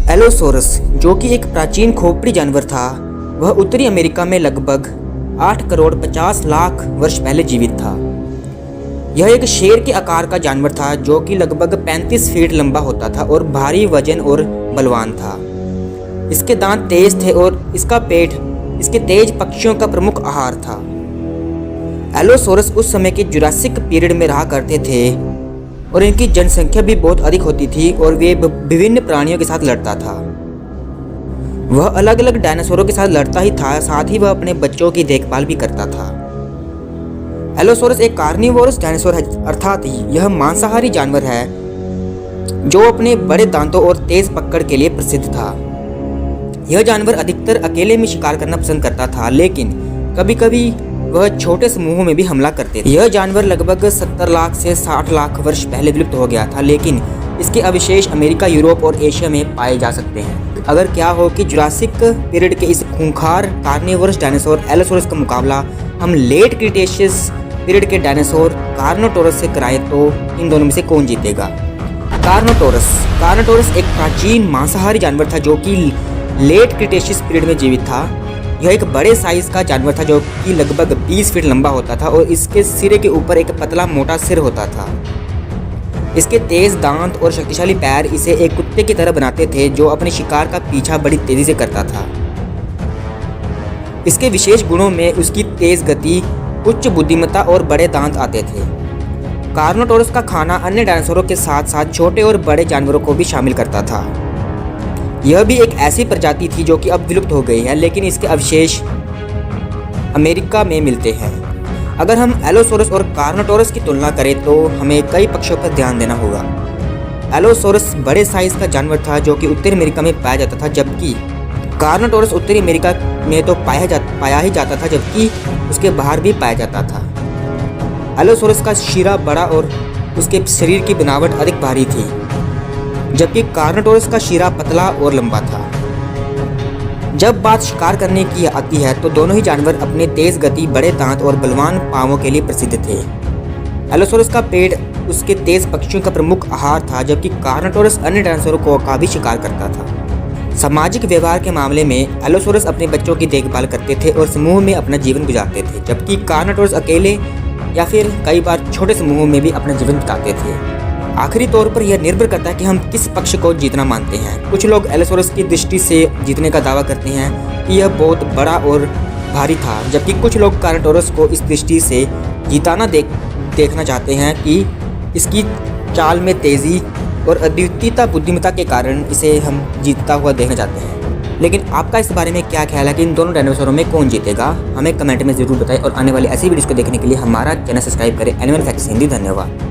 Allosaurus, जो कि एक प्राचीन खोपड़ी जानवर था, वह उत्तरी अमेरिका में लगभग 8 करोड़ 50 लाख वर्ष पहले जीवित था। यह एक शेर के आकार का जानवर था जो कि लगभग 35 फीट लंबा होता था और भारी वजन और बलवान था। इसके दांत तेज थे और इसका पेट इसके तेज पक्षियों का प्रमुख आहार था। एलोसोरस उस समय के जुरासिक पीरियड में रहा करते थे और इनकी जनसंख्या भी बहुत अधिक होती थी और वे विभिन्न प्राणियों के साथ लड़ता था। वह अलग अलग डायनासोरों के साथ लड़ता ही था, साथ ही वह अपने बच्चों की देखभाल भी करता था। एलोसोरस एक कार्निवोरस डायनासोर है, अर्थात यह मांसाहारी जानवर है जो अपने बड़े दांतों और तेज पकड़ के लिए प्रसिद्ध था। यह जानवर अधिकतर अकेले में शिकार करना पसंद करता था, लेकिन कभी कभी वह छोटे समूहों में भी हमला करते थे। यह जानवर लगभग 70 लाख से 60 लाख वर्ष पहले विलुप्त हो गया था, लेकिन इसके अवशेष अमेरिका, यूरोप और एशिया में पाए जा सकते हैं। अगर क्या हो कि जुरासिक पीरियड के इस खूंखार कार्निवोरस डायनासोर एलोसोरस का मुकाबला हम लेट क्रिटेशियस पीरियड के डायनासोर कार्नोटोरस से कराएं तो इन दोनों में से कौन जीतेगा? कार्नोटोरस एक प्राचीन मांसाहारी जानवर था जो कि लेट क्रिटेशियस पीरियड में जीवित था। यह एक बड़े साइज का जानवर था जो कि लगभग 20 फीट लंबा होता था और इसके सिरे के ऊपर एक पतला मोटा सिर होता था। इसके तेज दांत और शक्तिशाली पैर इसे एक कुत्ते की तरह बनाते थे जो अपने शिकार का पीछा बड़ी तेजी से करता था। इसके विशेष गुणों में उसकी तेज गति, उच्च बुद्धिमत्ता और बड़े दांत आते थे। कार्नोटोरस का खाना अन्य डायनासोरों के साथ साथ छोटे और बड़े जानवरों को भी शामिल करता था। यह भी एक ऐसी प्रजाति थी जो कि अब विलुप्त हो गई है, लेकिन इसके अवशेष अमेरिका में मिलते हैं। अगर हम एलोसोरस और कार्नोटोरस की तुलना करें तो हमें कई पक्षों पर ध्यान देना होगा। एलोसोरस बड़े साइज का जानवर था जो कि उत्तरी अमेरिका में पाया जाता था, जबकि कार्नोटोरस उत्तरी अमेरिका में तो पाया ही जाता था, जबकि उसके बाहर भी पाया जाता था। एलोसोरस का शिरा बड़ा और उसके शरीर की बनावट अधिक भारी थी, जबकि कार्नोटोरस का शिरा पतला और लंबा था। जब बात शिकार करने की आती है तो दोनों ही जानवर अपने तेज गति, बड़े दांत और बलवान पांवों के लिए प्रसिद्ध थे। एलोसोरस का पेट उसके तेज पक्षियों का प्रमुख आहार था, जबकि कार्नोटोरस अन्य डायनासोरों का भी शिकार करता था। सामाजिक व्यवहार के मामले में एलोसोरस अपने बच्चों की देखभाल करते थे और समूह में अपना जीवन गुजारते थे, जबकि कार्नोटोरस अकेले या फिर कई बार छोटे समूहों में भी अपना जीवन बिताते थे। आखिरी तौर पर यह निर्भर करता है कि हम किस पक्ष को जीतना मानते हैं। कुछ लोग एलोसोरस की दृष्टि से जीतने का दावा करते हैं कि यह बहुत बड़ा और भारी था, जबकि कुछ लोग कार्नोटोरस को इस दृष्टि से जीताना देखना चाहते हैं कि इसकी चाल में तेज़ी और अद्वितीयता बुद्धिमत्ता के कारण इसे हम जीतता हुआ देखना चाहते हैं। लेकिन आपका इस बारे में क्या ख्याल है कि इन दोनों डायनासोरों में कौन जीतेगा? हमें कमेंट में ज़रूर बताएं और आने वाली ऐसी वीडियोज़ को देखने के लिए हमारा चैनल सब्सक्राइब करें। Animal facts Hindi. धन्यवाद।